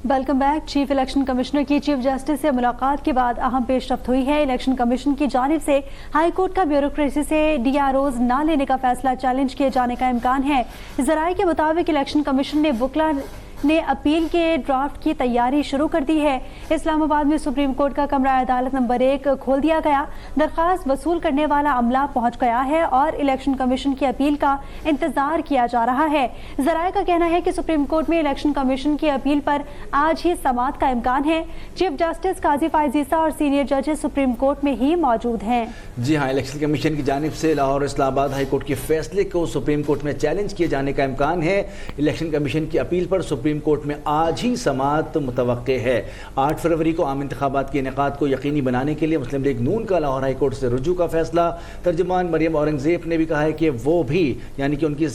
Welcome back. Chief election commissioner की chief justice से मुलाकात के बाद अहम पेशरफ्त हुई है। इलेक्शन कमीशन की जानिब से हाई कोर्ट का ब्यूरोक्रेसी से DROs न लेने का फैसला चैलेंज किए जाने का इम्कान है। जराये के मुताबिक इलेक्शन कमीशन ने वकला ने अपील के ड्राफ्ट की तैयारी शुरू कर दी है। इस्लामाबाद में सुप्रीम कोर्ट का कमरा अदालत नंबर 1 खोल दिया गया। दरख्वास्त वसूल करने वाला अमला पहुंच गया है और इलेक्शन कमीशन की अपील का इंतजार किया जा रहा है। जराये का कहना है कि सुप्रीम कोर्ट में इलेक्शन कमीशन की अपील पर आज ही समाअत का इम्कान है। चीफ जस्टिस काजी फायज ईसा और सीनियर जजेस सुप्रीम कोर्ट में ही मौजूद हैं। जी हाँ, इलेक्शन कमीशन की जानिब से लाहौर इस्लामाबाद हाई कोर्ट के फैसले को सुप्रीम कोर्ट में चैलेंज किए जाने का इम्कान है। इलेक्शन कमीशन की अपील पर सुप्रीम कोर्ट में आज ही समाअत मुतवक्के है। 8 फरवरी को आम इंतखाबात के इनेकाद को यकीनी बनाने के लिए मुस्लिम लीग नून का लाहौर हाई कोर्ट से रुजू का फैसला। तर्जुमान मरियम औरंगजेब ने भी कहा है कि वो भी यानी कि उनकी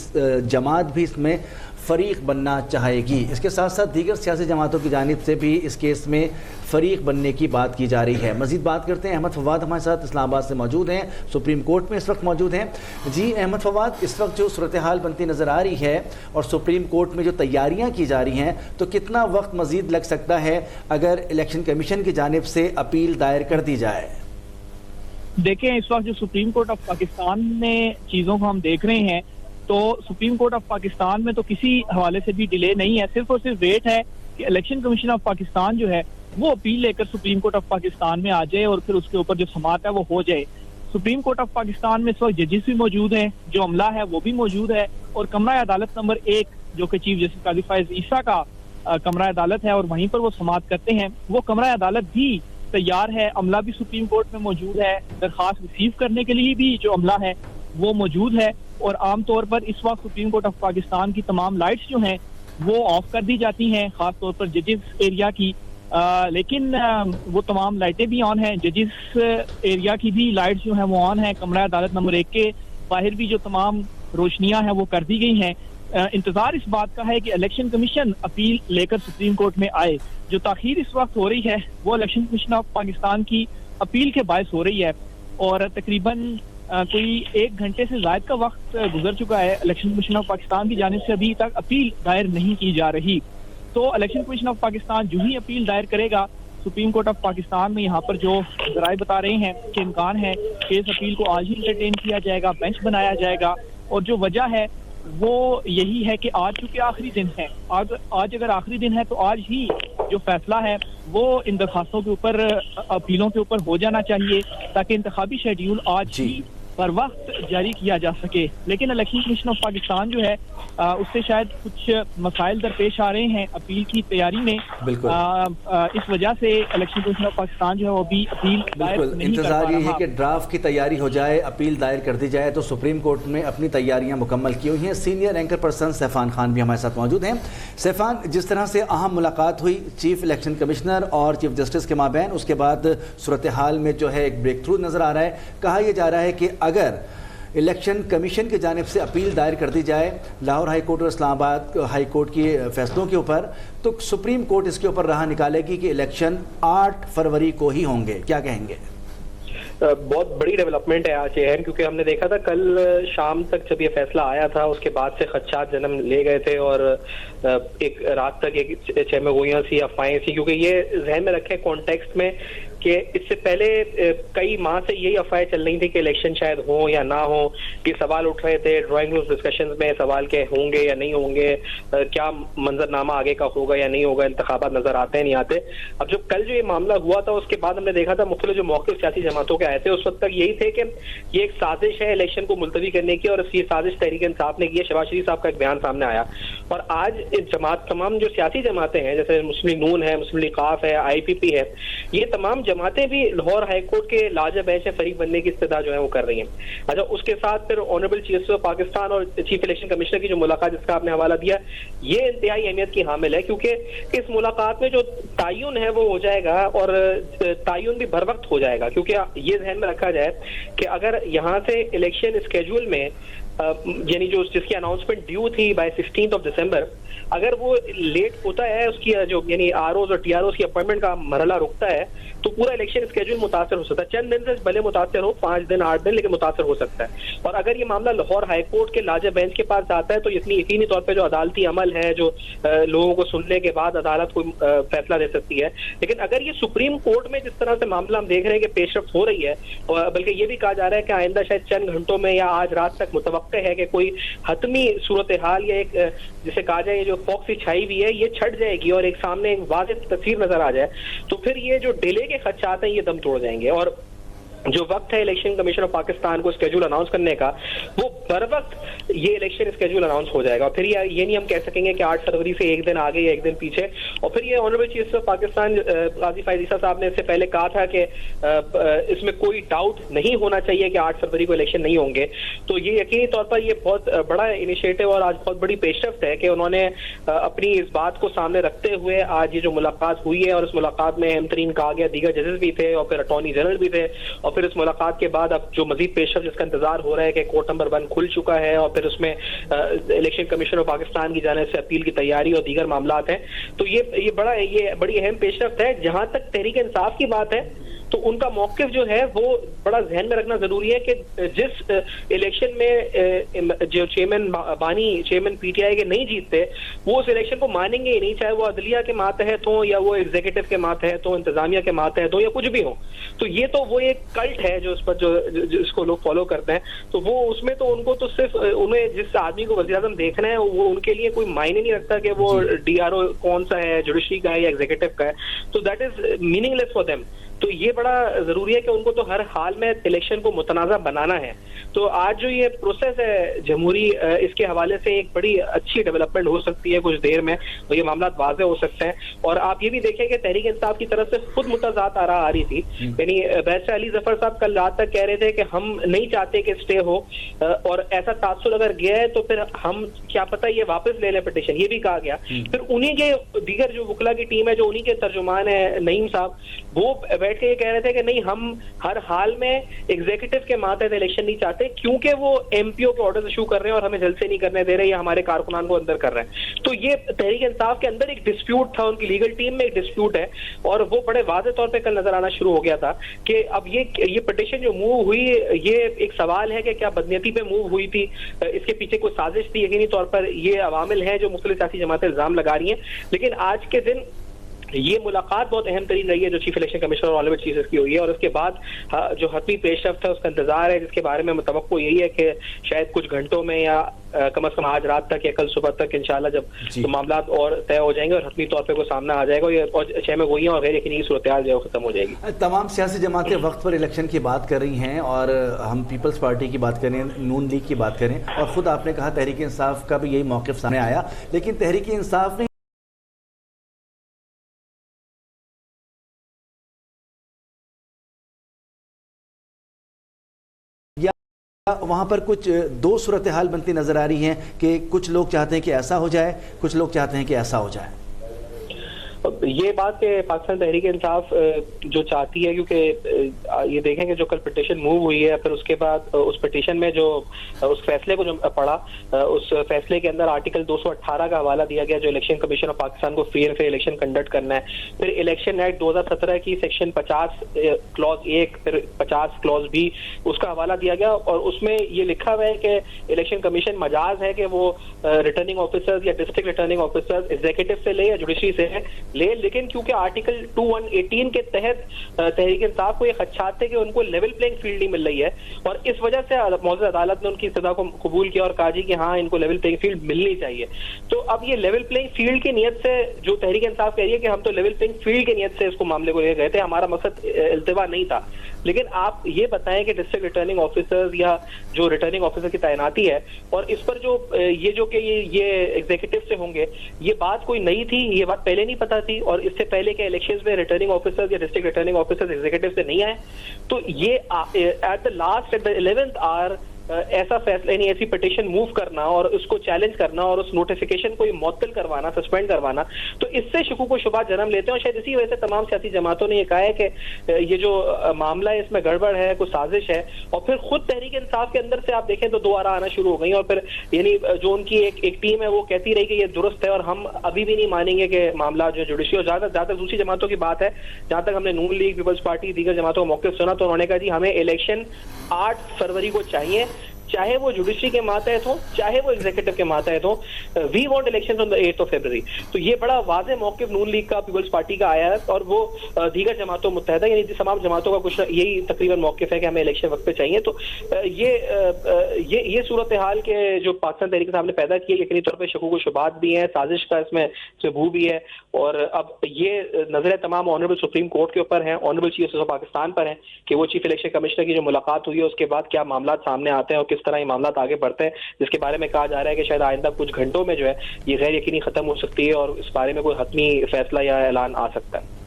जमात भी इसमें फ़रीक बनना चाहेगी। इसके साथ साथ दीगर सियासी जमातों की जानिब से भी इस केस में फ़रीक बनने की बात की जा रही है। मज़ीद बात करते हैं, अहमद फवाद हमारे साथ इस्लामाबाद से मौजूद हैं, सुप्रीम कोर्ट में इस वक्त मौजूद हैं। जी अहमद फवाद, इस वक्त जो सूरत हाल बनती नज़र आ रही है और सुप्रीम कोर्ट में जो तैयारियाँ की जा रही हैं, तो कितना वक्त मज़ीद लग सकता है अगर इलेक्शन कमीशन की जानिब से अपील दायर कर दी जाए? देखें, इस वक्त जो सुप्रीम कोर्ट ऑफ पाकिस्तान में चीज़ों को हम देख रहे हैं तो सुप्रीम कोर्ट ऑफ पाकिस्तान में तो किसी हवाले से भी डिले नहीं है। सिर्फ और सिर्फ वेट है कि इलेक्शन कमीशन ऑफ पाकिस्तान जो है वो अपील लेकर सुप्रीम कोर्ट ऑफ पाकिस्तान में आ जाए और फिर उसके ऊपर जो समाअत है वो हो जाए। सुप्रीम कोर्ट ऑफ पाकिस्तान में इस वक्त जजेस भी मौजूद हैं, जो अमला है वो भी मौजूद है और कमरा अदालत नंबर 1 जो कि चीफ जस्टिस काजी फायज ईसा का कमरा अदालत है और वहीं पर वो समाअत करते हैं। वो कमरा अदालत भी तैयार है, अमला भी सुप्रीम कोर्ट में मौजूद है, दरखास्त रिसीव करने के लिए भी जो अमला है वो मौजूद है। और आमतौर पर इस वक्त सुप्रीम कोर्ट ऑफ पाकिस्तान की तमाम लाइट्स जो हैं वो ऑफ कर दी जाती हैं, खास तौर पर जजेस एरिया की। लेकिन वो तमाम लाइटें भी ऑन हैं, जजेस एरिया की भी लाइट्स जो हैं वो ऑन हैं। कमरा अदालत नंबर 1 के बाहर भी जो तमाम रोशनियां हैं वो कर दी गई हैं। इंतजार इस बात का है कि इलेक्शन कमीशन अपील लेकर सुप्रीम कोर्ट में आए। जो ताखीर इस वक्त हो रही है वो इलेक्शन कमीशन ऑफ पाकिस्तान की अपील के बायस हो रही है और तकरीबन कोई 1 घंटे से ज्यादा का वक्त गुजर चुका है। इलेक्शन कमीशन ऑफ पाकिस्तान की जानिब से अभी तक अपील दायर नहीं की जा रही। तो इलेक्शन कमीशन ऑफ पाकिस्तान जो ही अपील दायर करेगा, सुप्रीम कोर्ट ऑफ पाकिस्तान में यहाँ पर जो जराये बता रहे हैं कि इम्कान है कि इस अपील को आज ही इंटरटेन किया जाएगा, बेंच बनाया जाएगा। और जो वजह है वो यही है कि आज चूंकि आखिरी दिन है, आज अगर आखिरी दिन है तो आज ही जो फैसला है वो इन दरखास्तों के ऊपर, अपीलों के ऊपर हो जाना चाहिए ताकि इंतखाबी शेड्यूल आज ही पर वक्त जारी किया जा सके। लेकिन इलेक्शन कमीशन ऑफ पाकिस्तान जो है उससे शायद कुछ मसाइल दरपेश आ रहे हैं अपील की तैयारी में। इस वजह से इलेक्शन कमीशन ऑफ पाकिस्तान जो है वो भी अपील दायर नहीं कर पा रहा। इंतजार ये है कि ड्राफ्ट की तैयारी हो जाए, अपील दायर कर दी जाए। तो सुप्रीम कोर्ट में अपनी तैयारियां मुकम्मल की हुई हैं। सीनियर एंकर पर्सन सैफान खान भी हमारे साथ मौजूद हैं। सैफान, जिस तरह से अहम मुलाकात हुई चीफ इलेक्शन कमिश्नर और चीफ जस्टिस के माबैन, उसके बाद सूरत हाल में जो है एक ब्रेक थ्रू नज़र आ रहा है। कहा यह जा रहा है कि अगर इलेक्शन कमीशन की जानिब से अपील दायर कर दी जाए लाहौर हाई कोर्ट और इस्लामाबाद हाई कोर्ट के फैसलों के ऊपर, तो सुप्रीम कोर्ट इसके ऊपर राह निकालेगी कि इलेक्शन 8 फरवरी को ही होंगे। क्या कहेंगे? बहुत बड़ी डेवलपमेंट है आज ये, क्योंकि हमने देखा था कल शाम तक जब ये फैसला आया था उसके बाद से खदशात जन्म ले गए थे और एक रात तक एक चहमगोइयां सी, अफवाहें सी, क्योंकि ये जहन में रखें कॉन्टेक्स्ट में कि इससे पहले कई माह से यही अफवाहें चल रही थी कि इलेक्शन शायद हो या ना हो। ये सवाल उठ रहे थे ड्राइंग रूम डिस्कशंस में, सवाल के होंगे या नहीं होंगे, क्या मंजरनामा आगे का होगा या नहीं होगा, इंतखाबात नजर आते हैं नहीं आते। अब जो कल जो ये मामला हुआ था उसके बाद हमने देखा था मुख्तलिफ जो मौक़िफ़ सियासी जमातों के आए थे उस वक्त तक यही थे कि ये एक साजिश है इलेक्शन को मुलतवी करने की और ये साजिश तहरीक इंसाफ ने की है। शहबाज शरीफ साहब का एक बयान सामने आया और आज जमात, तमाम जो सियासी जमातें हैं जैसे मुस्लिम लीग नून है, मुस्लिम लीग काफ है, IPP है, ये तमाम जमातें भी लाहौर हाई कोर्ट के लाजब बेंच में फरीक बनने की इस्तदा जो है वो कर रही हैं। अच्छा, उसके साथ फिर honourable chief justice of Pakistan और चीफ इलेक्शन कमिश्नर की जो मुलाकात जिसका आपने हवाला दिया, ये इंतहाई अहमियत की हामिल है क्योंकि इस मुलाकात में जो तायुन है वो हो जाएगा और तायुन भी बर वक्त हो जाएगा। क्योंकि ये ध्यान में रखा जाए कि अगर यहाँ से इलेक्शन स्केड्यूल में यानी जो जिसकी अनाउंसमेंट ड्यू थी बाय 16 दिसंबर, अगर वो लेट होता है, उसकी जो यानी आरओज और टीआरओज की अपॉइंटमेंट का मरहला रुकता है, तो पूरा इलेक्शन स्केड्यूल मुतासर हो सकता है। चंद दिन से भले मुतासर हो, 5 दिन 8 दिन, लेकिन मुतासर हो सकता है। और अगर ये मामला लाहौर हाईकोर्ट के लार्जर बेंच के पास जाता है तो इतनी यकीनी तौर पर जो अदालती अमल है, जो लोगों को सुनने के बाद अदालत कोई फैसला दे सकती है। लेकिन अगर ये सुप्रीम कोर्ट में जिस तरह से मामला हम देख रहे हैं कि पेशरफ्त हो रही है, और बल्कि ये भी कहा जा रहा है कि आइंदा शायद चंद घंटों में या आज रात तक मुतवक्के है कि कोई हतमी सूरत हाल या एक जिसे कहा जाए जो फॉग सी छाई हुई है ये छट जाएगी और एक सामने एक वाज़ेह तस्वीर नजर आ जाए, तो फिर ये जो डिले के खदशात हैं ये दम तोड़ जाएंगे। और जो वक्त है इलेक्शन कमीशन ऑफ पाकिस्तान को स्केड्यूल अनाउंस करने का, वो बर वक्त ये इलेक्शन स्केड्यूल अनाउंस हो जाएगा। और फिर ये नहीं हम कह सकेंगे कि 8 फरवरी से एक दिन आगे या एक दिन पीछे। और फिर ये ऑनरेबल चीफ ऑफ पाकिस्तान काजी फैज़ ईसा साहब ने इससे पहले कहा था कि इसमें कोई डाउट नहीं होना चाहिए कि 8 फरवरी को इलेक्शन नहीं होंगे। तो ये यकीनी तौर पर ये बहुत बड़ा इनिशिएटिव और आज बहुत बड़ी पेशरफ्त है कि उन्होंने अपनी इस बात को सामने रखते हुए आज ये जो मुलाकात हुई है, और इस मुलाकात में अहम तरीन कहा गया दीगर जजेस भी थे और फिर अटॉर्नी जनरल भी थे। और फिर इस मुलाकात के बाद अब जो मजीद पेशरफ्त जिसका इंतजार हो रहा है कि कोर्ट नंबर 1 खुल चुका है और फिर उसमें इलेक्शन कमीशन ऑफ पाकिस्तान की जानिब से अपील की तैयारी और दीगर मामलात हैं। तो ये बड़ी अहम पेशरफ्त है। जहां तक तहरीक इंसाफ की बात है तो उनका मौकिफ जो है वो बड़ा जहन में रखना जरूरी है कि जिस इलेक्शन में जो चेयरमैन पीटीआई के नहीं जीतते, वो उस इलेक्शन को मानेंगे ही नहीं, चाहे वो अदलिया के मातहत हो या वो एग्जीक्यूटिव के मातहत हो, इंतजामिया के मातहत हो या कुछ भी हो। तो ये तो वो एक कल्ट है जो उस पर जिसको लोग फॉलो करते हैं। तो वो उसमें तो उनको तो सिर्फ उन्हें जिस आदमी को वज़ीर आज़म देखना है वो उनके लिए कोई मायने नहीं रखता कि वो डीआरओ कौन सा है, जुडिशरी का है या एग्जीक्यूटिव का है। तो that is meaningless for them. तो ये बड़ा जरूरी है कि उनको तो हर हाल में इलेक्शन को मुतनाज़ा बनाना है। तो आज जो ये प्रोसेस है जमहूरी, इसके हवाले से एक बड़ी अच्छी डेवलपमेंट हो सकती है कुछ देर में, और ये मामला वाज़ेह हो सकते हैं। और आप ये भी देखें कि तहरीक इंसाफ की तरफ से खुद मुतज़ात आ रही थी। यानी बैरिस्टर अली जफर साहब कल रात तक कह रहे थे कि हम नहीं चाहते कि स्टे हो, और ऐसा तासुर अगर गया है तो फिर हम क्या पता ये वापस ले लें पिटीशन, ये भी कहा गया। फिर उन्हीं के दीगर जो वकला की टीम है, जो उन्हीं के तर्जुमान है नईम साहब, वो बैठ के ये कह रहे थे कि नहीं हम हर हाल में एग्जीक्यूटिव के मातहत इलेक्शन नहीं चाहते, क्योंकि वो एमपीओ के ऑर्डर इशू कर रहे हैं और हमें जलसे नहीं करने दे रहे या हमारे कारकुनान को अंदर कर रहे हैं। तो ये तहरीक इंसाफ के अंदर एक डिस्प्यूट था, उनकी लीगल टीम में एक डिस्प्यूट है, और वो बड़े वाज़ेह तौर पे कल नजर आना शुरू हो गया था कि अब ये पिटीशन जो मूव हुई, ये एक सवाल है कि क्या बदनीयती पे मूव हुई थी, इसके पीछे कोई साजिश थी। यकीनी तौर पर ये अवामिल हैं जो मुख्तलिफ सियासी जमातें इल्जाम लगा रही हैं। लेकिन आज के दिन ये मुलाकात बहुत अहम तरीन रही है जो चीफ इलेक्शन कमिश्नर और ऑल चीफ की हुई है, और उसके बाद जो हतमी पेशरफ्त है उसका इंतजार है, जिसके बारे में मुतवक्को यही है कि शायद कुछ घंटों में या कम अज कम आज रात तक या कल सुबह तक इंशाल्लाह जब तो मामला और तय हो जाएंगे और हतमी तौर पे को सामना आ जाएगा और शहम गोइयां और गैर यकीनी सूरत हाल जो खत्म हो जाएगी। तमाम सियासी जमातें वक्त पर इलेक्शन की बात कर रही हैं, और हम पीपल्स पार्टी की बात करें, नून लीग की बात करें, और खुद आपने कहा तहरीक इंसाफ का भी यही मौक़िफ़ सामने आया। लेकिन तहरीक इंसाफ ने वहाँ पर कुछ दो सूरत हाल बनती नजर आ रही हैं कि कुछ लोग चाहते हैं कि ऐसा हो जाए, कुछ लोग चाहते हैं कि ऐसा हो जाए। ये बात कि पाकिस्तान तहरीक इंसाफ जो चाहती है, क्योंकि ये देखें कि जो कल पिटीशन मूव हुई है, फिर उसके बाद उस पिटीशन में जो उस फैसले को जो पढ़ा, उस फैसले के अंदर आर्टिकल 218 का हवाला दिया गया जो इलेक्शन कमीशन ऑफ पाकिस्तान को free and fair election conduct करना है। फिर इलेक्शन एक्ट 2017 की सेक्शन 50 क्लॉज 1 फिर 50 क्लॉज B उसका हवाला दिया गया, और उसमें ये लिखा हुआ है कि इलेक्शन कमीशन मजाज है कि वो रिटर्निंग ऑफिसर्स या डिस्ट्रिक्ट रिटर्निंग ऑफिसर्स एग्जीक्यूटिव से ले या जुडिशरी से ले। लेकिन क्योंकि आर्टिकल 2118 के तहत तहरीक इंसाफ को ये खदशात थे कि उनको लेवल प्लेइंग फील्ड नहीं मिल रही है, और इस वजह से मौजूदा अदालत ने उनकी इस्तदा को कबूल किया और कहा जी कि हाँ इनको लेवल प्लेइंग फील्ड मिलनी चाहिए। तो अब ये लेवल प्लेइंग फील्ड की नियत से जो तहरीक इंसाफ कह रही है कि हम तो लेवल प्लेइंग फील्ड की नियत से इसको मामले को ले गए थे, हमारा मकसद इल्तिवा नहीं था। लेकिन आप ये बताएं कि डिस्ट्रिक्ट रिटर्निंग ऑफिसर्स या जो रिटर्निंग ऑफिसर की तैनाती है, और इस पर जो ये एग्जीक्यूटिव से होंगे, ये बात कोई नई थी, ये बात पहले नहीं पता थी, और इससे पहले के इलेक्शंस में रिटर्निंग ऑफिसर्स या डिस्ट्रिक्ट रिटर्निंग ऑफिसर्स एग्जीक्यूटिव से नहीं आए। तो ये एट द 11th आवर ऐसा फैसला यानी ऐसी पिटीशन मूव करना और उसको चैलेंज करना और उस नोटिफिकेशन को मुअत्तल करवाना, सस्पेंड करवाना, तो इससे शकूक व शुबा जन्म लेते हैं। और शायद इसी वजह से तमाम सियासी जमातों ने ये कहा है कि ये जो मामला है इसमें गड़बड़ है, कुछ साजिश है। और फिर खुद तहरीक इंसाफ के अंदर से आप देखें तो दोबारा आना शुरू हो गई और फिर यानी जो उनकी एक टीम है वो कहती रही कि ये दुरुस्त है और हम अभी भी नहीं मानेंगे कि मामला जो जुडिशरी। और ज्यादा दूसरी जमातों की बात है, जहां तक हमने नून लीग, पीपल्स पार्टी, दीगर जमातों का मौक़िफ़ सुना तो उन्होंने कहा जी हमें इलेक्शन 8 फरवरी को चाहिए, चाहे वो जुडिशरी के मातहत हो, चाहे वो एग्जीक्यूटिव के मातहत हो। We want elections on the 8th of February। तो ये बड़ा वाज़ेह मौक़िफ़ नून लीग का, पीपल्स पार्टी का आया है और वो दीगर जमातों मुत्तहदा यानी तमाम जमातों का कुछ यही तकरीबन मौक़िफ़ है कि हमें इलेक्शन वक्त पे चाहिए। तो ये सूरत हाल के जो पाकिस्तान तहरीक साहब ने पैदा की है, यकीनी तौर पर शकूक व शुबात भी हैं, साजिश का इसमें सबूत भी है। और अब ये नजर तमाम ऑनरेबल सुप्रीम कोर्ट के ऊपर है, honourable chief justice of Pakistan पर है कि वो चीफ इलेक्शन कमिश्नर की जो मुलाकात हुई है उसके बाद क्या मामला सामने आते हैं और किस तरह ये मामला आगे बढ़ते हैं, जिसके बारे में कहा जा रहा है कि शायद आइंदा कुछ घंटों में जो है ये गैर यकीनी खत्म हो सकती है और इस बारे में कोई हतमी फैसला या ऐलान आ सकता है।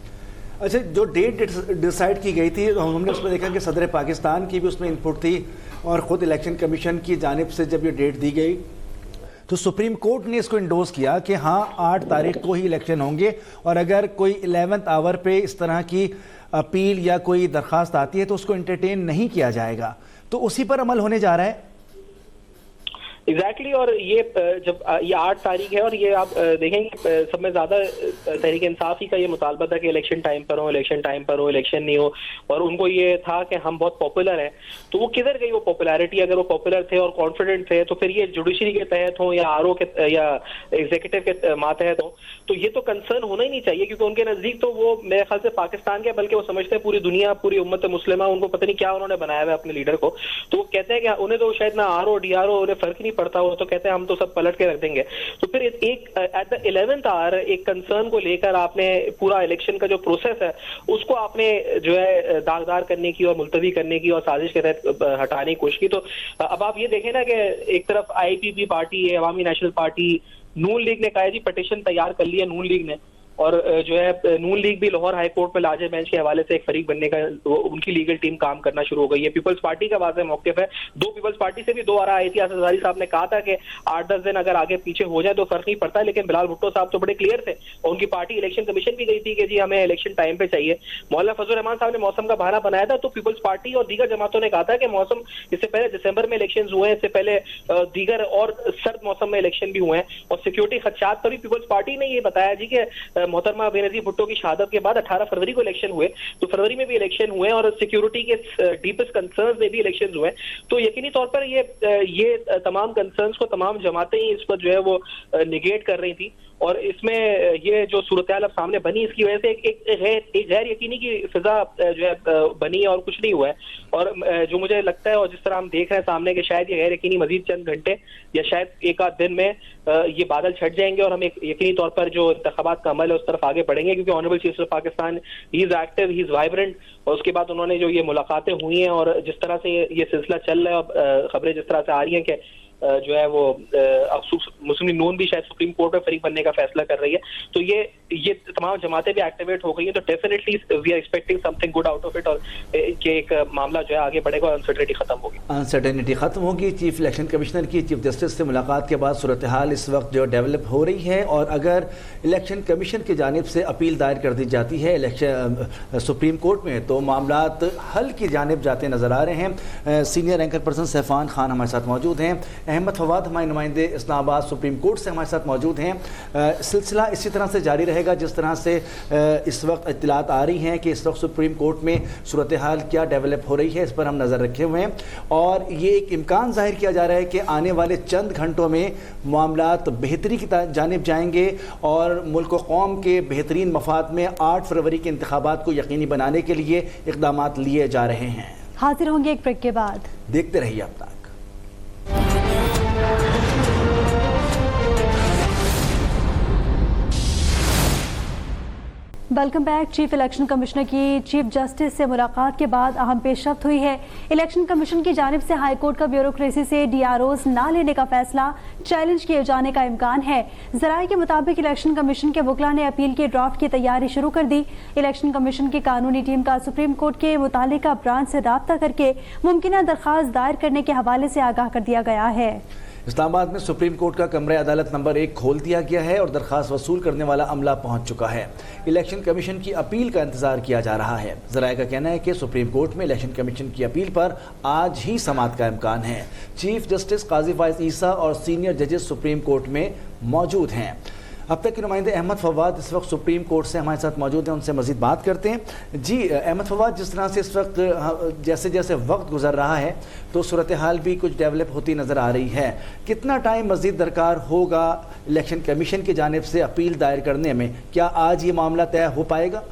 अच्छा, जो डेट डिसाइड की गई थी हमने उसमें देखा कि सदर पाकिस्तान की भी उसमें इनपुट थी और ख़ुद इलेक्शन कमीशन की जानिब से जब ये डेट दी गई तो सुप्रीम कोर्ट ने इसको इंडोर्स किया कि हाँ 8 तारीख को ही इलेक्शन होंगे और अगर कोई 11th आवर पे इस तरह की अपील या कोई दरख्वास्त आती है तो उसको एंटरटेन नहीं किया जाएगा। तो उसी पर अमल होने जा रहा है। एग्जैक्टली और ये जब ये 8 तारीख है और ये आप देखेंगे सब में ज्यादा तहरीक इंसाफी का ये मुतालबा था कि इलेक्शन टाइम पर हो, इलेक्शन टाइम पर हो, इलेक्शन नहीं हो। और उनको ये था कि हम बहुत पॉपुलर हैं। तो वो किधर गई वो पॉपुलैरिटी? अगर वो पॉपुलर थे और कॉन्फिडेंट थे तो फिर ये जुडिशरी के तहत हो या आरओ के या एग्जीक्यूटिव के मातहत हो तो ये तो कंसर्न होना ही नहीं चाहिए, क्योंकि उनके नजदीक तो वो मेरे ख्याल से पाकिस्तान के बल्कि वो समझते हैं पूरी दुनिया, पूरी उम्मत मुस्लिमा, उनको पता नहीं क्या उन्होंने बनाया हुआ अपने लीडर को। तो वो कहते हैं कि उन्हें तो शायद ना आरओ डीआरओ उन्हें फर्क नहीं पड़ता हो, तो कहते हैं हम तो सब पलट के रख देंगे। तो फिर एक एट द 11th आवर एक कंसर्न को लेकर आपने पूरा इलेक्शन का जो प्रोसेस है उसको आपने जो है दागदार करने की और मुलतवी करने की और साजिश के तहत हटाने की कोशिश की। तो अब आप ये देखें ना कि एक तरफ आईपीपी पार्टी है, अवामी नेशनल पार्टी, नून लीग ने कहा जी पिटीशन तैयार कर लिया नून लीग ने, और जो है नून लीग भी लाहौर हाई कोर्ट में लार्जर बेंच के हवाले से एक फरीक बनने का उनकी लीगल टीम काम करना शुरू हो गई है। पीपल्स पार्टी का वाज़ेह मौक़िफ़ है, 2 पीपल्स पार्टी से भी 2 आरा आई थी। असद ज़ारी साहब ने कहा था कि 8-10 दिन अगर आगे पीछे हो जाए तो फर्क नहीं पड़ता, लेकिन बिलाल भुट्टो साहब तो बड़े क्लियर थे और उनकी पार्टी इलेक्शन कमीशन भी गई थी कि जी हमें इलेक्शन टाइम पे चाहिए। मौलाना फजल रहमान साहब ने मौसम का बहाना बनाया था, तो पीपल्स पार्टी और दीगर जमातों ने कहा था कि मौसम इससे पहले दिसंबर में इलेक्शन हुए हैं, इससे पहले दीगर और सर्द मौसम में इलेक्शन भी हुए हैं और सिक्योरिटी खदशात पर भी पीपल्स पार्टी ने ये बताया जी कि मोहतरमा बेनजीर भुट्टो की शहादत के बाद 18 फरवरी को इलेक्शन हुए, तो फरवरी में भी इलेक्शन हुए और सिक्योरिटी के डीपेस्ट कंसर्न्स में भी इलेक्शन हुए। तो यकीनी तौर पर ये तमाम कंसर्न्स को तमाम जमातें ही इस पर जो है वो निगेट कर रही थी और इसमें ये जो सूरत हाल अब सामने बनी इसकी वजह से एक गैर यकीनी की फिजा जो है बनी है और कुछ नहीं हुआ है। और जो मुझे लगता है और जिस तरह हम देख रहे हैं सामने कि शायद ये गैर यकीनी मजीद चंद घंटे या शायद एक आध दिन में ये बादल छट जाएंगे और हम एक यकीनी तौर पर जो इंतखाबात का अमल है उस तरफ आगे बढ़ेंगे, क्योंकि honourable chief of Pakistan he is active, he is vibrant. और उसके बाद उन्होंने जो ये मुलाकातें हुई हैं और जिस तरह से ये सिलसिला चल रहा है और खबरें जिस तरह से आ रही हैं कि जो है वो मुस्लिम लीग नून भी शायद सुप्रीम कोर्ट में फरीक बनने का फैसला कर रही है, तो ये तमाम जमातें भी एक्टिवेट हो गई हैं। तो definitely we are expecting something good out of it और कि एक मामला जो है आगे बढ़ेगा और अनसर्टेनिटी खत्म होगी। अनसर्टेनिटी खत्म होगी। चीफ इलेक्शन कमिश्नर की चीफ जस्टिस से मुलाकात के बाद सूरत हाल इस वक्त जो डेवलप हो रही है और अगर इलेक्शन कमीशन की जानिब से अपील दायर कर दी जाती है इलेक्शन सुप्रीम कोर्ट में तो मामलात हल की जानिब जाते नजर आ रहे हैं। सीनियर एंकर पर्सन सैफान खान हमारे साथ मौजूद हैं, अहमद फवाद हमारे नुमाइंदे इस्लामाबाद सुप्रीम कोर्ट से हमारे साथ मौजूद हैं। सिलसिला इसी तरह से जारी रहेगा जिस तरह से इस वक्त इत्तलात आ रही हैं कि इस वक्त सुप्रीम कोर्ट में सूरत हाल क्या डेवलप हो रही है, इस पर हम नज़र रखे हुए हैं और ये एक इम्कान जाहिर किया जा रहा है कि आने वाले चंद घंटों में मामलात बेहतरी की जानिब जाएंगे और मुल्क व कौम के बेहतरीन मफाद में 8 फरवरी के इंतखाबात को यकीनी बनाने के लिए इक़दामात लिए जा रहे हैं। हाजिर होंगे एक ब्रेक के बाद, देखते रहिए अब तक। Welcome back. Chief election commissioner की चीफ जस्टिस से मुलाकात के बाद अहम पेशरफ्त हुई है। इलेक्शन कमीशन की जानिब से हाई कोर्ट का ब्यूरोक्रेसी से DROs ना लेने का फैसला चैलेंज किए जाने का इम्कान है। जराये के मुताबिक इलेक्शन कमीशन के वकला ने अपील के ड्राफ्ट की तैयारी शुरू कर दी। इलेक्शन कमीशन की कानूनी टीम का सुप्रीम कोर्ट के मुतालिका ब्रांच से राब्ता करके मुमकिन दरख्वास्त दायर करने के हवाले से आगाह कर दिया गया है। इस्लामाबाद में सुप्रीम कोर्ट का कमरा अदालत नंबर 1 खोल दिया गया है और दरखास्त वसूल करने वाला अमला पहुंच चुका है। इलेक्शन कमीशन की अपील का इंतजार किया जा रहा है। जराये का कहना है कि सुप्रीम कोर्ट में इलेक्शन कमीशन की अपील पर आज ही समाअत का इम्कान है। चीफ जस्टिस काजी फाइज ईसा और सीनियर जजेस सुप्रीम कोर्ट में मौजूद हैं। अब तक के नुमाइंदे अहमद फवाद इस वक्त सुप्रीम कोर्ट से हमारे साथ मौजूद हैं, उनसे मजीद बात करते हैं। जी अहमद फवाद, जिस तरह से इस वक्त जैसे जैसे वक्त गुजर रहा है तो सूरत हाल भी कुछ डेवलप होती नज़र आ रही है, कितना टाइम मजीद दरकार होगा इलेक्शन कमीशन की जानिब से अपील दायर करने में? क्या आज ये मामला तय हो पाएगा?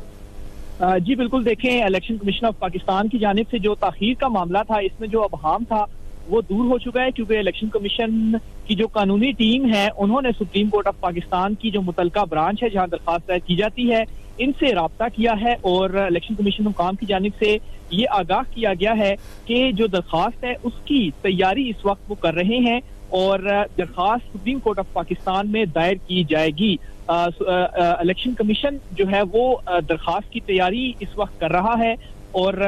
जी बिल्कुल, देखें इलेक्शन कमीशन ऑफ पाकिस्तान की जानिब से जो ताखीर का मामला था, इसमें जो अबहाम था वो दूर हो चुका है, क्योंकि इलेक्शन कमीशन की जो कानूनी टीम है उन्होंने सुप्रीम कोर्ट ऑफ पाकिस्तान की जो मुतलका ब्रांच है जहां दरखास्त दायर की जाती है इनसे राब्ता किया है और इलेक्शन कमीशन हुकाम की जानिब से ये आगाह किया गया है कि जो दरखास्त है उसकी तैयारी इस वक्त वो कर रहे हैं और दरखास्त सुप्रीम कोर्ट ऑफ पाकिस्तान में दायर की जाएगी। इलेक्शन कमीशन जो है वो दरखास्त की तैयारी इस वक्त कर रहा है और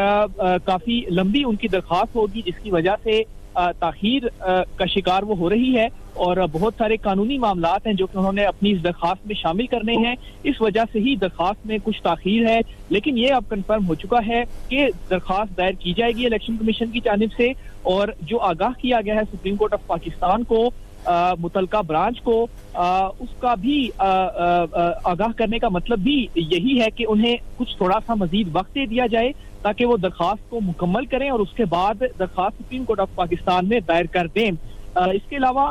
काफी लंबी उनकी दरखास्त होगी, जिसकी वजह से ताखीर का शिकार वो हो रही है और बहुत सारे कानूनी मामलात हैं जो कि उन्होंने अपनी इस दरखास्त में शामिल करने हैं। इस वजह से ही दरखास्त में कुछ ताखीर है, लेकिन ये अब कंफर्म हो चुका है कि दरखास्त दायर की जाएगी इलेक्शन कमीशन की जानिब से और जो आगाह किया गया है सुप्रीम कोर्ट ऑफ पाकिस्तान को मुतलका ब्रांच को उसका भी आगाह करने का मतलब भी यही है कि उन्हें कुछ थोड़ा सा मजीद वक्त दे दिया जाए ताकि वो दरखास्त को मुकम्मल करें और उसके बाद दरखास्त सुप्रीम कोर्ट ऑफ पाकिस्तान में दायर कर दें। इसके अलावा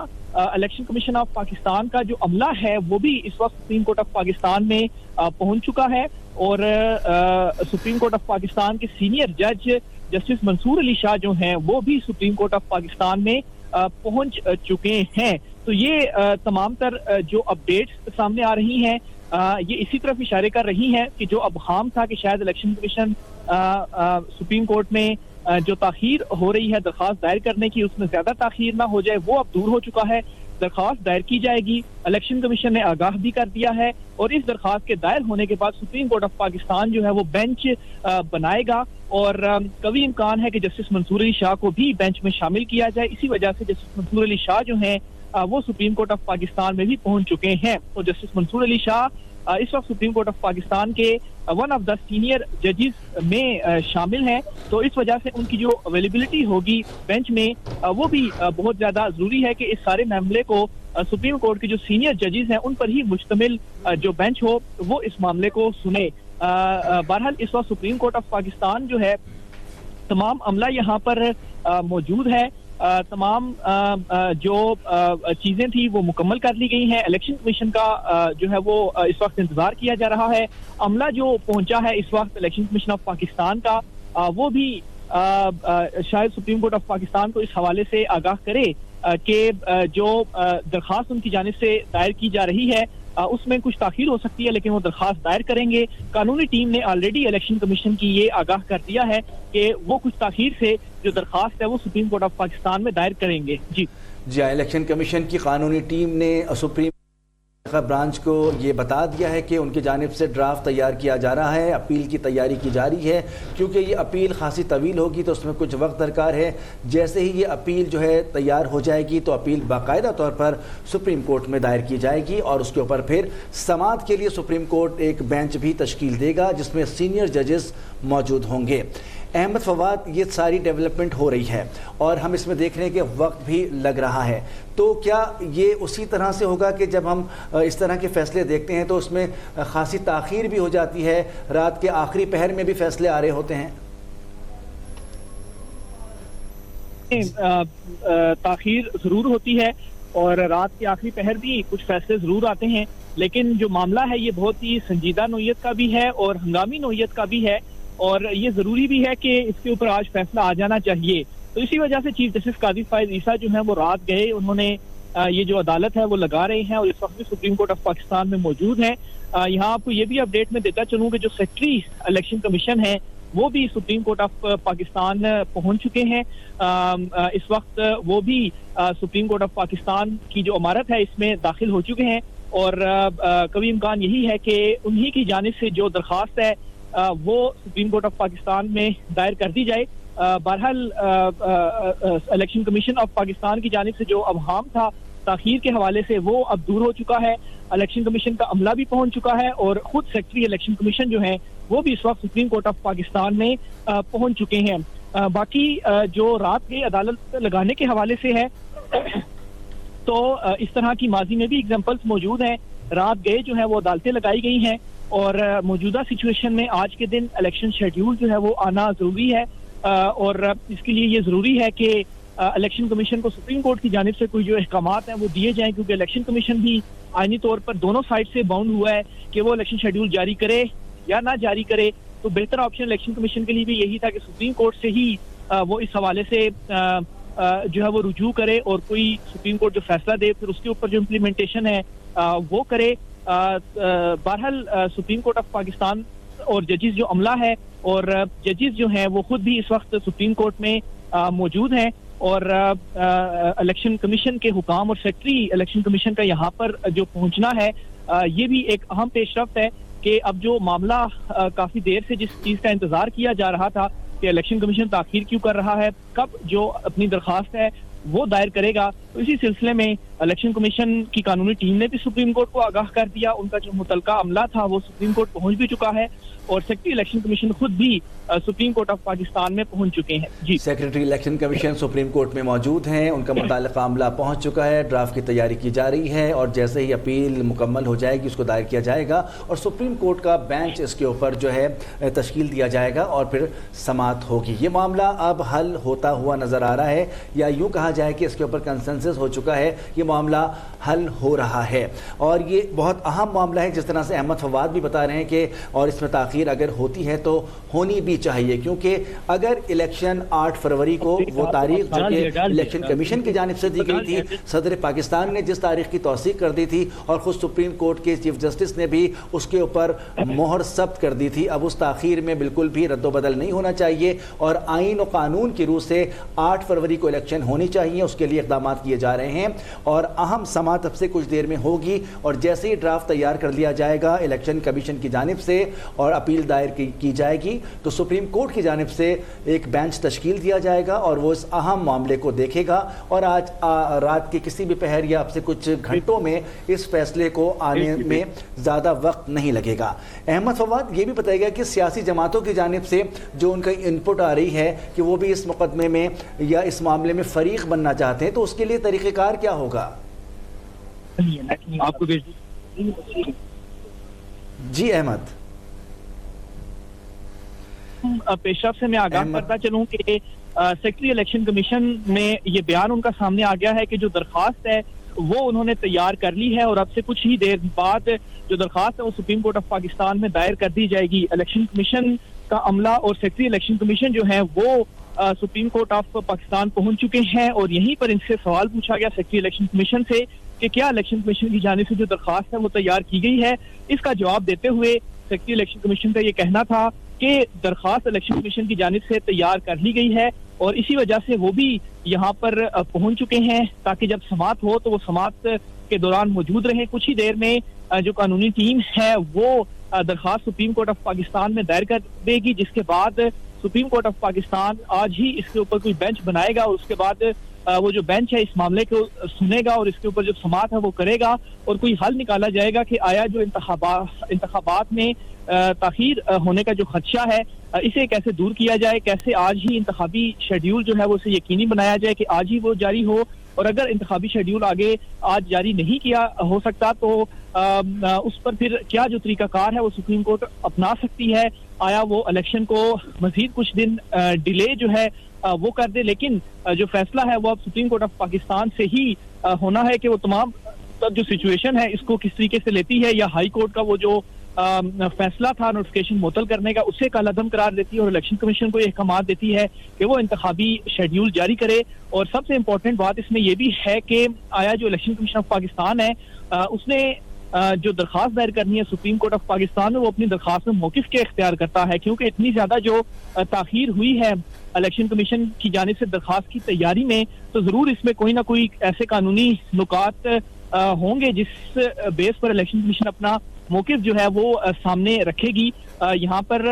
इलेक्शन कमीशन ऑफ पाकिस्तान का जो अमला है वो भी इस वक्त सुप्रीम कोर्ट ऑफ पाकिस्तान में पहुंच चुका है और सुप्रीम कोर्ट ऑफ पाकिस्तान के सीनियर जज जस्टिस मंसूर अली शाह जो हैं वो भी सुप्रीम कोर्ट ऑफ पाकिस्तान में पहुंच चुके हैं। तो ये तमाम तर जो अपडेट्स सामने आ रही हैं ये इसी तरफ इशारे कर रही हैं कि जो अबहाम था कि शायद इलेक्शन कमीशन सुप्रीम कोर्ट में जो ताखीर हो रही है दरखास्त दायर करने की उसमें ज्यादा ताखीर ना हो जाए, वो अब दूर हो चुका है। दरखास्त दायर की जाएगी, इलेक्शन कमीशन ने आगाह भी कर दिया है और इस दरखास्त के दायर होने के बाद सुप्रीम कोर्ट ऑफ पाकिस्तान जो है वो बेंच बनाएगा और कभी इम्कान है कि जस्टिस मंसूर अली शाह को भी बेंच में शामिल किया जाए। इसी वजह से जस्टिस मंसूर अली शाह जो हैं वो सुप्रीम कोर्ट ऑफ पाकिस्तान में भी पहुंच चुके हैं और जस्टिस मंसूर अली शाह इस वक्त सुप्रीम कोर्ट ऑफ पाकिस्तान के वन ऑफ द सीनियर जजेस में शामिल हैं, तो इस वजह से उनकी जो अवेलेबिलिटी होगी बेंच में वो भी बहुत ज्यादा जरूरी है कि इस सारे मामले को सुप्रीम कोर्ट के जो सीनियर जजेस हैं उन पर ही मुश्तमिल जो बेंच हो वो इस मामले को सुने। बहरहाल इस वक्त सुप्रीम कोर्ट ऑफ पाकिस्तान जो है तमाम अमला यहाँ पर मौजूद है, तमाम जो चीजें थी वो मुकम्मल कर ली गई हैं। इलेक्शन कमीशन का जो है वो इस वक्त इंतजार किया जा रहा है। अमला जो पहुंचा है इस वक्त इलेक्शन कमीशन ऑफ पाकिस्तान का वो भी शायद सुप्रीम कोर्ट ऑफ पाकिस्तान को इस हवाले से आगाह करे कि जो दरखास्त उनकी जानिब से दायर की जा रही है उसमें कुछ ताखीर हो सकती है, लेकिन वो दरखास्त दायर करेंगे। कानूनी टीम ने ऑलरेडी इलेक्शन कमीशन की ये आगाह कर दिया है कि वो कुछ ताखीर से जो दरखास्त है वो सुप्रीम कोर्ट ऑफ पाकिस्तान में दायर करेंगे। जी इलेक्शन कमीशन की कानूनी टीम ने सुप्रीम ब्रांच को ये बता दिया है कि उनकी जानिब से ड्राफ्ट तैयार किया जा रहा है, अपील की तैयारी की जा रही है। क्योंकि ये अपील खासी तवील होगी तो उसमें कुछ वक्त दरकार है। जैसे ही ये अपील जो है तैयार हो जाएगी तो अपील बाकायदा तौर पर सुप्रीम कोर्ट में दायर की जाएगी और उसके ऊपर फिर समाअत के लिए सुप्रीम कोर्ट एक बेंच भी तश्कील देगा जिसमें सीनियर जजेस मौजूद होंगे। अहमद फवाद, ये सारी डेवलपमेंट हो रही है और हम इसमें देख रहे हैं कि वक्त भी लग रहा है, तो क्या ये उसी तरह से होगा कि जब हम इस तरह के फैसले देखते हैं तो उसमें खासी ताख़ीर भी हो जाती है, रात के आखिरी पहर में भी फैसले आ रहे होते हैं? ताख़ीर ज़रूर होती है और रात के आखिरी पहर भी कुछ फैसले ज़रूर आते हैं, लेकिन जो मामला है ये बहुत ही संजीदा नोयत का भी है और हंगामी नोयत का भी है और ये ज़रूरी भी है कि इसके ऊपर आज फैसला आ जाना चाहिए। तो इसी वजह से चीफ जस्टिस काजी फाइज ईसा जो है वो रात गए, उन्होंने ये जो अदालत है वो लगा रहे हैं और इस वक्त भी सुप्रीम कोर्ट ऑफ पाकिस्तान में मौजूद हैं। यहाँ आपको ये भी अपडेट में देता चलूँ कि जो सेक्रेटरी इलेक्शन कमीशन है वो भी सुप्रीम कोर्ट ऑफ पाकिस्तान पहुंच चुके हैं। इस वक्त वो भी सुप्रीम कोर्ट ऑफ पाकिस्तान की जो इमारत है इसमें दाखिल हो चुके हैं और कभी इम्कान यही है कि उन्हीं की जानिब से जो दरख्वास्त है वो सुप्रीम कोर्ट ऑफ पाकिस्तान में दायर कर दी जाए। बहरहाल इलेक्शन कमीशन ऑफ पाकिस्तान की जानिब से जो अवहाम था ताखीर के हवाले से वो अब दूर हो चुका है। इलेक्शन कमीशन का अमला भी पहुंच चुका है और खुद सेक्रेटरी इलेक्शन कमीशन जो है वो भी इस वक्त सुप्रीम कोर्ट ऑफ पाकिस्तान में पहुंच चुके हैं। बाकी जो रात गए अदालत लगाने के हवाले से है तो इस तरह की माजी में भी एग्जांपल्स मौजूद हैं। रात गए जो है वो अदालतें लगाई गई हैं और मौजूदा सिचुएशन में आज के दिन इलेक्शन शेड्यूल जो है वो आना जरूरी है और इसके लिए ये जरूरी है कि इलेक्शन कमीशन को सुप्रीम कोर्ट की जानिब से कोई जो अहकामात हैं वो दिए जाएं, क्योंकि इलेक्शन कमीशन भी आईनी तौर पर दोनों साइड से बाउंड हुआ है कि वो इलेक्शन शेड्यूल जारी करे या ना जारी करे। तो बेहतर ऑप्शन इलेक्शन कमीशन के लिए भी यही था कि सुप्रीम कोर्ट से ही वो इस हवाले से जो है वो रुजू करे और कोई सुप्रीम कोर्ट जो फैसला दे फिर उसके ऊपर जो इम्प्लीमेंटेशन है वो करे। बहरहाल सुप्रीम कोर्ट ऑफ पाकिस्तान और जजिस जो अमला है और जजिस जो हैं वो खुद भी इस वक्त सुप्रीम कोर्ट में मौजूद हैं और इलेक्शन कमीशन के हुकाम और सेक्रेटरी इलेक्शन कमीशन का यहाँ पर जो पहुंचना है ये भी एक अहम पेशरफ्त है कि अब जो मामला काफी देर से जिस चीज का इंतजार किया जा रहा था कि इलेक्शन कमीशन ताखीर क्यों कर रहा है, कब जो अपनी दरखास्त है वो दायर करेगा, तो इसी सिलसिले में इलेक्शन कमीशन की कानूनी टीम ने भी सुप्रीम कोर्ट को आगाह कर दिया। उनका जो मुतलका अमला था वो सुप्रीम कोर्ट पहुंच भी चुका है और सेक्रेटरी इलेक्शन कमीशन खुद भी सुप्रीम कोर्ट ऑफ पाकिस्तान में पहुंच चुके हैं। जी, secretary election commission supreme court में मौजूद हैं, उनका मुतल्लिका मामला पहुंच चुका है, ड्राफ्ट की तैयारी की जा रही है और जैसे ही अपील मुकम्मल हो जाएगी उसको दायर किया जाएगा और सुप्रीम कोर्ट का बेंच इसके ऊपर जो है तश्कील दिया जाएगा और फिर समाअत होगी। ये मामला अब हल होता हुआ नज़र आ रहा है या यूँ कहा जाए कि इसके ऊपर कंसेंसस हो चुका है, ये मामला हल हो रहा है और ये बहुत अहम मामला है। जिस तरह से अहमद फवाद भी बता रहे हैं कि और इसमें ताख़ीर अगर होती है तो होनी भी चाहिए, क्योंकि अगर इलेक्शन 8 फरवरी को वो तारीख जो कि इलेक्शन कमीशन की जानिब से दी गई थी, सदर पाकिस्तान ने जिस तारीख की तौसीक कर दी थी और ख़ुद सुप्रीम कोर्ट के चीफ जस्टिस ने भी उसके ऊपर मोहर सब्त कर दी थी, अब उस ताख़ीर में बिल्कुल भी रद्दोबदल नहीं होना चाहिए और आइन और कानून की रूह से 8 फरवरी को इलेक्शन होनी चाहिए। उसके लिए इक़दाम किए जा रहे हैं और अहम समाअत अब से कुछ देर में होगी और जैसे ही ड्राफ्ट तैयार कर लिया जाएगा इलेक्शन कमीशन की जानिब से और अपील दायर की जाएगी तो सुप्रीम कोर्ट की जानिब से एक बेंच तश्कील दिया जाएगा और वो इस अहम मामले को देखेगा और आज रात के किसी भी पहर या अब से कुछ घंटों में इस फैसले को आने में ज़्यादा वक्त नहीं लगेगा। अहमद फवाद ये भी बताएगा कि सियासी जमातों की जानिब से जो उनका इनपुट आ रही है कि वो भी इस मुकदमे में या इस मामले में फरीक बनना चाहते हैं, तो उसके लिए तरीक़ेकार क्या होगा? आपको जी अहमद, पेशरफ से मैं आगाह करता चलूं कि सेक्रेटरी इलेक्शन कमीशन में ये बयान उनका सामने आ गया है कि जो दरखास्त है वो उन्होंने तैयार कर ली है और अब से कुछ ही देर बाद जो दरखास्त है वो सुप्रीम कोर्ट ऑफ पाकिस्तान में दायर कर दी जाएगी। इलेक्शन कमीशन का अमला और सेक्रेटरी इलेक्शन कमीशन जो है वो सुप्रीम कोर्ट ऑफ पाकिस्तान पहुंच चुके हैं और यहीं पर इनसे सवाल पूछा गया सेक्रेटरी इलेक्शन कमीशन से कि क्या इलेक्शन कमीशन की जानिब से जो दरखास्त है वो तैयार की गई है। इसका जवाब देते हुए सेक्रेटरी इलेक्शन कमीशन का ये कहना था कि दरखास्त इलेक्शन कमीशन की जानिब से तैयार कर ली गई है और इसी वजह से वो भी यहाँ पर पहुंच चुके हैं ताकि जब समाअत हो तो वो समाअत के दौरान मौजूद रहें। कुछ ही देर में जो कानूनी टीम है वो दरखास्त सुप्रीम कोर्ट ऑफ पाकिस्तान में दायर कर देगी, जिसके बाद सुप्रीम कोर्ट ऑफ पाकिस्तान आज ही इसके ऊपर कोई बेंच बनाएगा और उसके बाद वो जो बेंच है इस मामले को सुनेगा और इसके ऊपर जो समाअत है वो करेगा और कोई हल निकाला जाएगा कि आया जो इंतखाबात में ताखीर होने का जो खदशा है इसे कैसे दूर किया जाए, कैसे आज ही इंतखाबी शेड्यूल जो है वो उसे यकीनी बनाया जाए कि आज ही वो जारी हो और अगर इंतखाबी शेड्यूल आगे आज जारी नहीं किया हो सकता तो उस पर फिर क्या जो तरीकाकार है वो सुप्रीम कोर्ट अपना सकती है। आया वो इलेक्शन को मजीद कुछ दिन डिले जो है वो कर दे, लेकिन जो फैसला है वो अब सुप्रीम कोर्ट ऑफ पाकिस्तान से ही होना है कि वो तमाम जो सिचुएशन है इसको किस तरीके से लेती है या हाई कोर्ट का वो जो फैसला था नोटिफिकेशन मुअत्तल करने का, उसे कलअदम करार देती है और इलेक्शन कमीशन को ये अहकाम देती है कि वो इंतखाबी शेड्यूल जारी करे। और सबसे इम्पोर्टेंट बात इसमें यह भी है कि आया जो इलेक्शन कमीशन ऑफ पाकिस्तान है उसने जो दरखास्त दायर करनी है सुप्रीम कोर्ट ऑफ पाकिस्तान में, वो अपनी दरखास्त में मौकिफ के इख्तियार करता है, क्योंकि इतनी ज्यादा जो ताखीर हुई है इलेक्शन कमीशन की जानिब से दरखास्त की तैयारी में, तो जरूर इसमें कोई ना कोई ऐसे कानूनी नुकात होंगे जिस बेस पर इलेक्शन कमीशन अपना मौकिफ जो है वो सामने रखेगी। यहाँ पर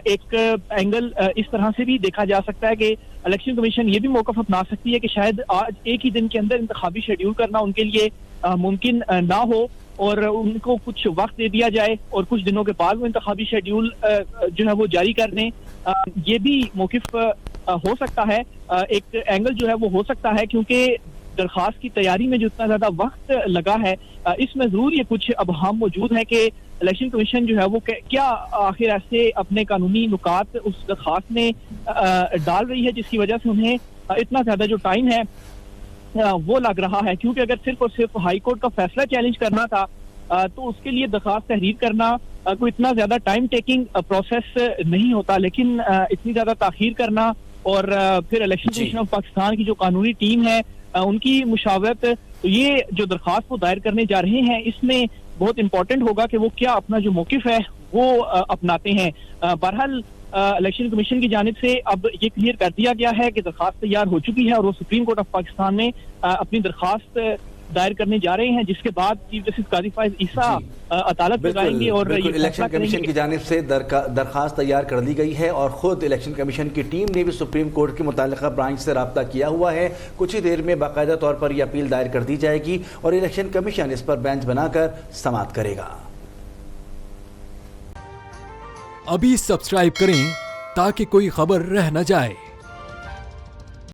एक एंगल इस तरह से भी देखा जा सकता है कि इलेक्शन कमीशन ये भी मौकफ अपना सकती है कि शायद आज एक ही दिन के अंदर इंतखाबी शेड्यूल करना उनके लिए मुमकिन ना हो और उनको कुछ वक्त दे दिया जाए और कुछ दिनों के बाद वो इंतखाबी शेड्यूल जो है वो जारी कर दें। ये भी मौकिफ हो सकता है, एक एंगल जो है वो हो सकता है, क्योंकि दरखास्त की तैयारी में जो इतना ज्यादा वक्त लगा है इसमें जरूर ये कुछ अबहाम मौजूद है कि इलेक्शन कमीशन जो है वो क्या आखिर ऐसे अपने कानूनी नुकात उस दरखास्त में डाल रही है जिसकी वजह से उन्हें इतना ज्यादा जो टाइम है वो लग रहा है। क्योंकि अगर सिर्फ और सिर्फ हाई कोर्ट का फैसला चैलेंज करना था तो उसके लिए दरखास्त तहरीर करना कोई इतना ज्यादा टाइम टेकिंग प्रोसेस नहीं होता, लेकिन इतनी ज्यादा ताखीर करना और फिर इलेक्शन कमीशन ऑफ पाकिस्तान की जो कानूनी टीम है उनकी मुशावरत, तो ये जो दरखास्त वो दायर करने जा रहे हैं इसमें बहुत इंपॉर्टेंट होगा कि वो क्या अपना जो मौकिफ है वो अपनाते हैं। बहरहाल इलेक्शन कमीशन की जानिब से अब ये क्लियर कर दिया गया है कि दरखास्त तैयार हो चुकी है और वो सुप्रीम कोर्ट ऑफ पाकिस्तान में अपनी दरखास्त दायर करने जा रहे हैं, जिसके बाद चीफ जस्टिस काजी फाइज ईसा अदालत लगाएंगे और इलेक्शन कमीशन की जानिब से दरखास्त तैयार कर दी गई है और खुद इलेक्शन कमीशन की टीम ने भी सुप्रीम कोर्ट की मुताल्लिका ब्रांच से रब्ता किया हुआ है। कुछ ही देर में बाकायदा तौर पर यह अपील दायर कर दी जाएगी और इलेक्शन कमीशन इस पर बेंच बनाकर समाअत करेगा। अभी सब्सक्राइब करें ताकि कोई खबर रह न जाए।